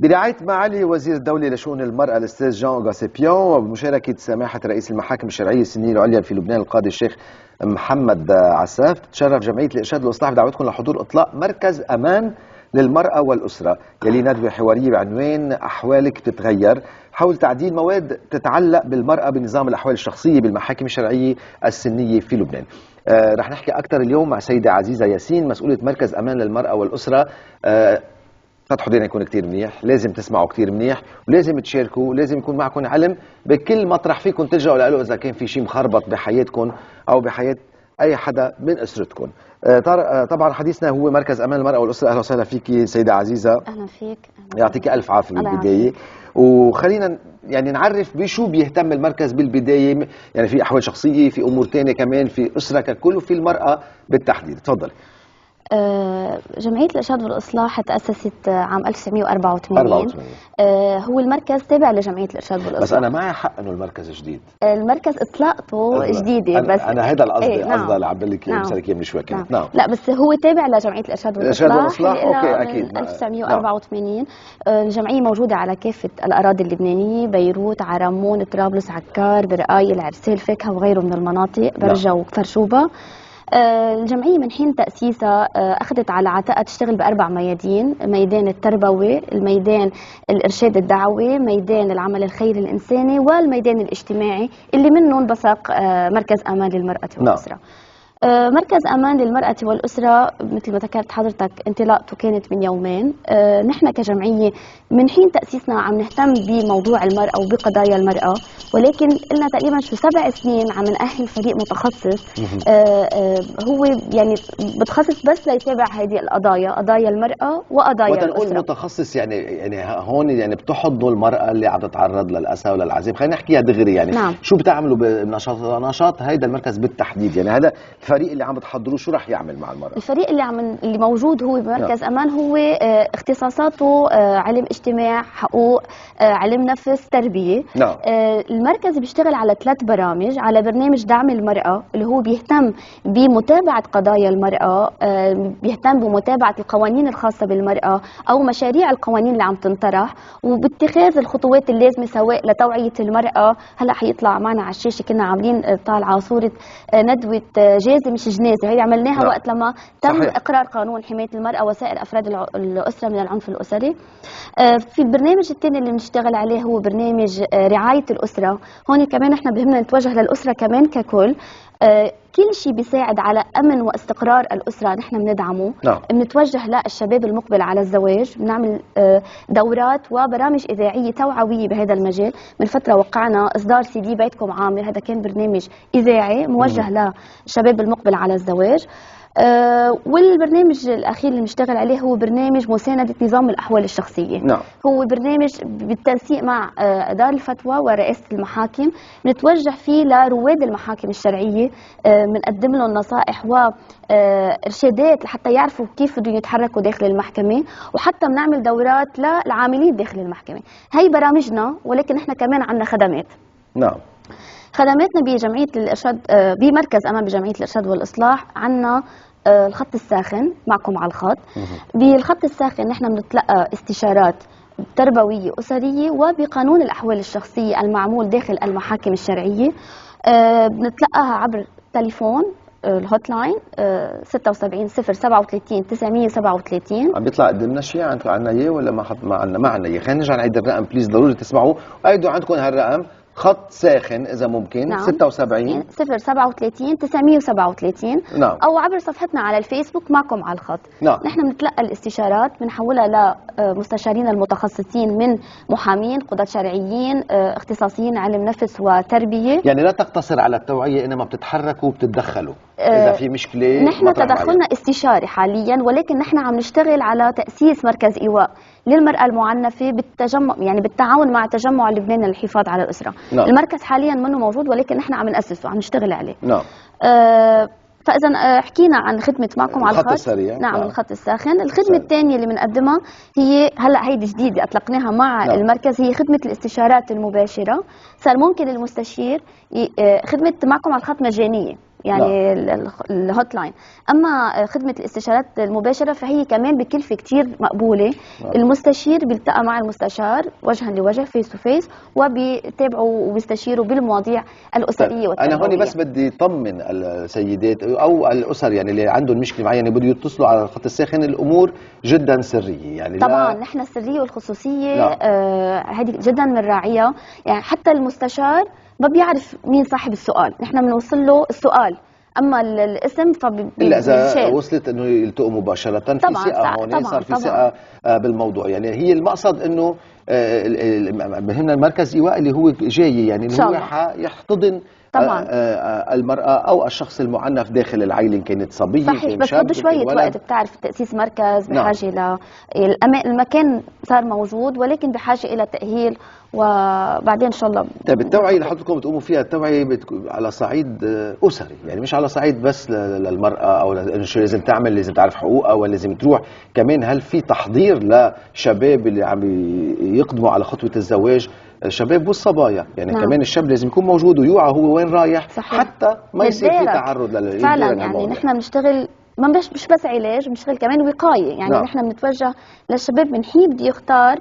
برعاية معالي وزير الدولة لشؤون المرأة الأستاذ جان غاسيبيون وبمشاركة سماحة رئيس المحاكم الشرعية السنية العليا في لبنان القاضي الشيخ محمد عساف، تتشرف جمعية الإرشاد والإصلاح بدعوتكم لحضور إطلاق مركز أمان للمرأة والأسرة، يلي ندوة حوارية بعنوان أحوالك بتتغير حول تعديل مواد تتعلق بالمرأة بنظام الأحوال الشخصية بالمحاكم الشرعية السنية في لبنان. رح نحكي أكثر اليوم مع سيدة عزيزة ياسين مسؤولة مركز أمان للمرأة والأسرة. فتحوا دينا يكون كتير منيح، لازم تسمعوا كتير منيح ولازم تشاركوا ولازم يكون معكم علم بكل مطرح فيكم تلجأوا له إذا كان في شيء مخربط بحياتكم أو بحياة أي حدا من أسرتكم. طبعا حديثنا هو مركز أمان المرأة والأسرة. أهلا وسهلا فيكي سيدة عزيزة. أهلا فيك. يعطيك ألف عافية بالبداية. وخلينا يعني نعرف بشو بيهتم المركز بالبداية، يعني في أحوال شخصية، في أمور تانية كمان، في أسرة ككل وفي المرأة بالتحديد. تفضل. جمعية الإرشاد والإصلاح تأسست عام 1984. هو المركز تابع لجمعية الإرشاد والإصلاح. بس أنا معي حق إنه المركز جديد. المركز إطلاقته جديدة، بس أنا هذا القصد نعم. اللي عم بقول لك مسألك إياه من شوي كانت. نعم. لا بس هو تابع لجمعية الإرشاد والإصلاح. أوكي أكيد. من 1984. الجمعية موجودة على كافة الأراضي اللبنانية، بيروت، عرمون، طرابلس، عكار، برقاي، العرسال، فاكهة وغيره من المناطق، برجة وكفر شوبة. الجمعية من حين تأسيسها أخذت على عاتقها تشتغل بأربع ميادين: ميدان التربوي، الميدان الإرشاد الدعوي، ميدان العمل الخيري الإنساني، والميدان الاجتماعي اللي منه انبثق مركز أمان للمرأة والأسرة. مركز أمان للمرأة والأسرة مثل ما ذكرت حضرتك انطلاقته كانت من يومين. نحن كجمعية من حين تأسيسنا عم نهتم بموضوع المرأة وبقضايا المرأة، ولكن لنا تقريبا 7 سنين عم نأهل فريق متخصص هو يعني متخصص بس ليتابع هذه القضايا، قضايا المرأة وقضايا الأسرة. وتنقول متخصص يعني هون يعني بتحضنوا المرأة اللي عم تتعرض للأسى وللعذاب، خلينا نحكيها دغري يعني. نعم. شو بتعملوا بنشاط هيدا المركز بالتحديد؟ يعني هذا الفريق اللي عم بتحضروه شو رح يعمل مع المرأة؟ الفريق اللي موجود هو بمركز أمان هو اختصاصاته علم اجتماع، حقوق، علم نفس، تربية. المركز بيشتغل على 3 برامج. على برنامج دعم المرأة اللي هو بيهتم بمتابعة قضايا المرأة، بيهتم بمتابعة القوانين الخاصة بالمرأة أو مشاريع القوانين اللي عم تنطرح وباتخاذ الخطوات اللازمة سواء لتوعية المرأة. هلا حيطلع معنا على الشاشة كنا عاملين طالعة صورة ندوة جازة مش جنازة، هي عملناها وقت لما تم صحيح. إقرار قانون حماية المرأة وسائر أفراد الأسرة من العنف الأسري. في البرنامج الثاني اللي بنشتغل عليه هو برنامج رعاية الأسرة. هون كمان احنا بهمنا نتوجه للأسرة كمان ككل. كل شيء بيساعد على أمن واستقرار الأسرة نحن بندعمه. بنتوجه للشباب المقبل على الزواج، بنعمل دورات وبرامج إذاعية توعوية بهذا المجال. من فترة وقعنا إصدار CD بيتكم عامر، هذا كان برنامج إذاعي موجه للشباب المقبل على الزواج. والبرنامج الأخير اللي بنشتغل عليه هو برنامج مساندة نظام الأحوال الشخصية. هو برنامج بالتنسيق مع دار الفتوى ورئاسة المحاكم، بنتوجه فيه لرواد المحاكم الشرعية، بنقدم لهم نصائح وإرشادات لحتى يعرفوا كيف بدهم يتحركوا داخل المحكمة، وحتى بنعمل دورات للعاملين داخل المحكمة. هي برامجنا، ولكن احنا كمان عندنا خدمات. خدماتنا بجمعية الإرشاد بمركز أمان بجمعية الإرشاد والإصلاح عندنا الخط الساخن معكم على الخط. بالخط الساخن نحن بنتلقى استشارات تربوية أسرية وبقانون الأحوال الشخصية المعمول داخل المحاكم الشرعية. بنتلقاها عبر تليفون الهوت لاين 76 037 937. عم بيطلع قدامنا شيء عندنا اياه ولا ما عندنا اياه؟ خلينا نرجع نعيد الرقم بليز، ضروري تسمعوه وأيدوا عندكم هالرقم خط ساخن إذا ممكن. 76 037 937. أو عبر صفحتنا على الفيسبوك معكم على الخط. نحن بنتلقى الاستشارات بنحولها لمستشارين المتخصصين من محامين، قضاة شرعيين، اختصاصيين علم نفس وتربية. يعني لا تقتصر على التوعية، إنما بتتحركوا وبتتدخلوا إذا في مشكلة. نحن تدخلنا استشاري حاليا، ولكن نحن عم نشتغل على تأسيس مركز إيواء للمرأة المعنفة بالتجمع، يعني بالتعاون مع تجمع اللبناني للحفاظ على الأسرة. المركز حاليا منه موجود، ولكن نحن عم نأسسه، عم نشتغل عليه. فإذا حكينا عن خدمة معكم على الخط السريع. الخط الساخن. الخدمة الثانية اللي بنقدمها هي هلا هيدي جديدة أطلقناها مع المركز، هي خدمة الاستشارات المباشرة. صار ممكن المستشير خدمة معكم على الخط مجانية. يعني الهوت لاين. اما خدمه الاستشارات المباشره فهي كمان بكلفه كثير مقبوله. المستشير بيلتقى مع المستشار وجها لوجه فيس تو فيس، وبيتابعوا وبيستشيروا بالمواضيع الاسريه والتربويه. انا هون بس بدي اطمن السيدات او الاسر يعني اللي عندهم مشكله معينه بده يتصلوا على الخط الساخن، الامور جدا سريه يعني. طبعا نحن السريه والخصوصيه هذه جدا بنراعيها. يعني حتى المستشار ما بيعرف مين صاحب السؤال، نحن بنوصل له السؤال، اما الاسم الا اذا وصلت انه يلتقوا مباشره. في ثقه هون، صار في ثقه بالموضوع. يعني هي المقصد انه بهمنا المركز ايواء اللي هو جاي، يعني اللي هو يحتضن طبعا المرأة أو الشخص المعنف داخل العائلة، إن كانت صبية صحيح، بس بده شوية وقت. بتعرف تأسيس مركز بحاجة المكان صار موجود، ولكن بحاجة إلى تأهيل، وبعدين إن شاء الله. طيب التوعية اللي حضرتكم بتقوموا فيها، التوعية على صعيد أسري، يعني مش على صعيد بس للمرأة أو شو لازم تعمل، لازم تعرف حقوقها ولا لازم تروح كمان. هل في تحضير لشباب اللي عم يقدموا على خطوة الزواج، الشباب والصبايا يعني؟ كمان الشاب لازم يكون موجود ويوعى هو وين رايح. صحيح. حتى ما يصير في تعرض فعلا. يعني نحن بنشتغل مش بس علاج، بنشتغل كمان وقايه. يعني نحن بنتوجه للشباب من حين بده يختار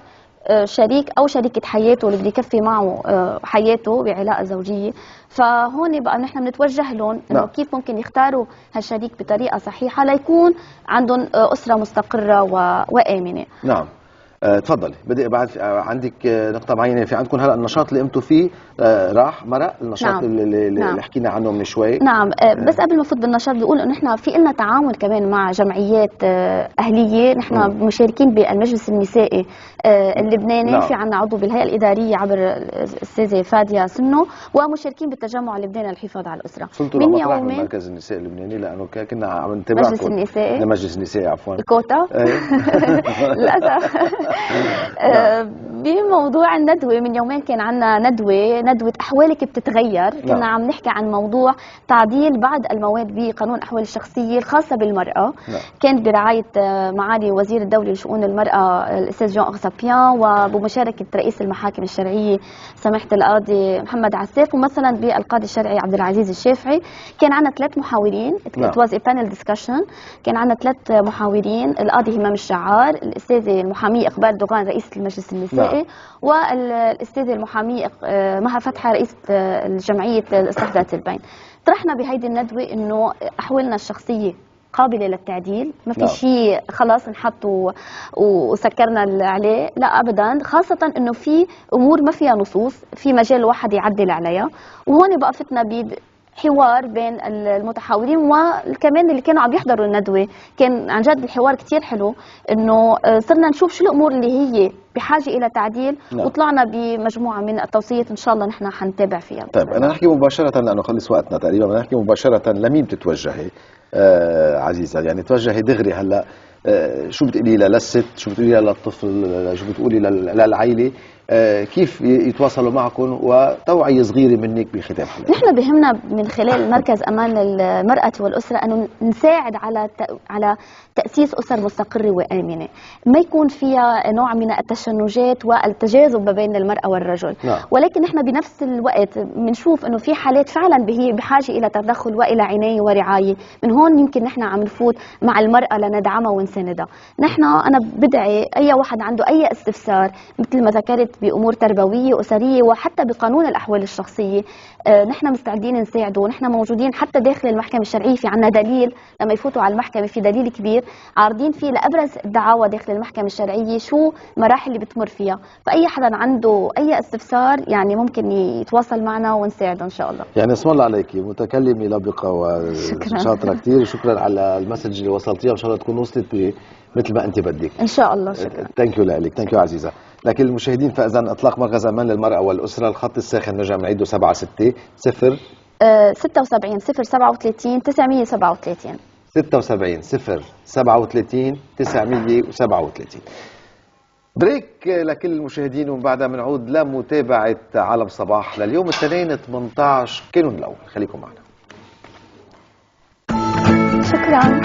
شريك او شريكه حياته اللي بده يكفي معه حياته بعلاقه زوجيه، فهون بقى نحن بنتوجه لهم انه كيف ممكن يختاروا هالشريك بطريقه صحيحه ليكون عندهم اسره مستقره وامنه. نعم. تفضلي. بدي بعد عندك نقطة معينة في عندكم هلا النشاط اللي قمتوا فيه راح مرق النشاط اللي حكينا عنه من شوي. نعم. بس قبل ما افوت بالنشاط بقول انه نحن في لنا تعاون كمان مع جمعيات اهلية. نحن مشاركين بالمجلس النسائي اللبناني، في عنا عضو بالهيئة الإدارية عبر الأستاذة فادية سنو، ومشاركين بالتجمع اللبناني للحفاظ على الأسرة. صرتوا لمطرح من مركز النساء اللبناني؟ لأنه كنا عم نتابعكم. مجلس النسائي. مجلس النسائي عفوا. الكوتا. للأسف. بموضوع الندوة من يومين كان عنا ندوة أحوالك بتتغير. كنا عم نحكي عن موضوع تعديل بعض المواد بقانون الأحوال الشخصية الخاصة بالمرأة. كان برعاية معالي وزير الدولة لشؤون المرأة الأستاذ جون أغسابيان، وبمشاركة رئيس المحاكم الشرعية سماحة القاضي محمد عساف، ومثلا بالقاضي الشرعي عبد العزيز الشافعي. كان عنا 3 محاورين. It was a panel discussion. كان عنا 3 محاورين: القاضي همام الشعار، الأستاذة المحامية إقبال دوغان رئيسة المجلس النسائي، والأستاذة المحامية مها فتحة رئيسة الجمعية الإصلاح ذات البين. طرحنا بهيدي الندوة إنه أحوالنا الشخصية قابلة للتعديل، ما في شيء خلاص نحط وسكرنا عليه، لا أبدا. خاصة إنه في أمور ما فيها نصوص، في مجال الواحد يعدل عليها. وهون بقى فتنا حوار بين المتحاورين وكمان اللي كانوا عم يحضروا الندوة. كان عن جد الحوار كتير حلو، انه صرنا نشوف شو الامور اللي هي بحاجة الى تعديل. وطلعنا بمجموعة من التوصيات ان شاء الله نحن حنتابع فيها. طيب انا نحكي مباشرة لانه خلص وقتنا تقريبا. بدنا نحكي مباشرة لمين بتتوجهي عزيزة؟ يعني توجهي دغري هلا، شو بتقولي للست، شو بتقولي للطفل، شو بتقولي للعائلة، كيف يتواصلوا معكم، وتوعية صغيرة منك بختام حلقة؟ نحن بهمنا من خلال مركز أمان للمرأة والأسرة أنه نساعد على تأسيس أسر مستقرة وآمنة، ما يكون فيها نوع من التشنجات والتجاذب ما بين المرأة والرجل. ولكن نحن بنفس الوقت بنشوف أنه في حالات فعلا هي بحاجة إلى تدخل وإلى عناية ورعاية. من هون يمكن نحن عم نفوت مع المرأة لندعمها ونساندها. أنا بدعي أي واحد عنده أي استفسار مثل ما ذكرت بأمور تربوية أسرية وحتى بقانون الأحوال الشخصية، نحن مستعدين نساعده. ونحن موجودين حتى داخل المحكمة الشرعية، في عنا دليل لما يفوتوا على المحكمة، في دليل كبير عارضين فيه لأبرز الدعاوى داخل المحكمة الشرعية شو المراحل اللي بتمر فيها. فأي حدا عنده أي استفسار يعني ممكن يتواصل معنا ونساعده إن شاء الله. يعني اسم الله عليكي، متكلمة لبقة وشاطرة كثير. شكرا على المسج اللي وصلتيها، وإن شاء الله تكون وصلت مثل ما أنت بدك إن شاء الله. شكرا. ثانك يو لك، ثانك يو عزيزة. لكن المشاهدين، فإذا إطلاق مركز أمان للمرأة والأسرة، الخط الساخن نرجع بنعيده 76 0 76 037 937 76 037 937. بريك لكل المشاهدين، ومن بعدها بنعود لمتابعة عالم صباح لليوم الاثنين 18 كانون الأول. خليكم معنا. شكرا.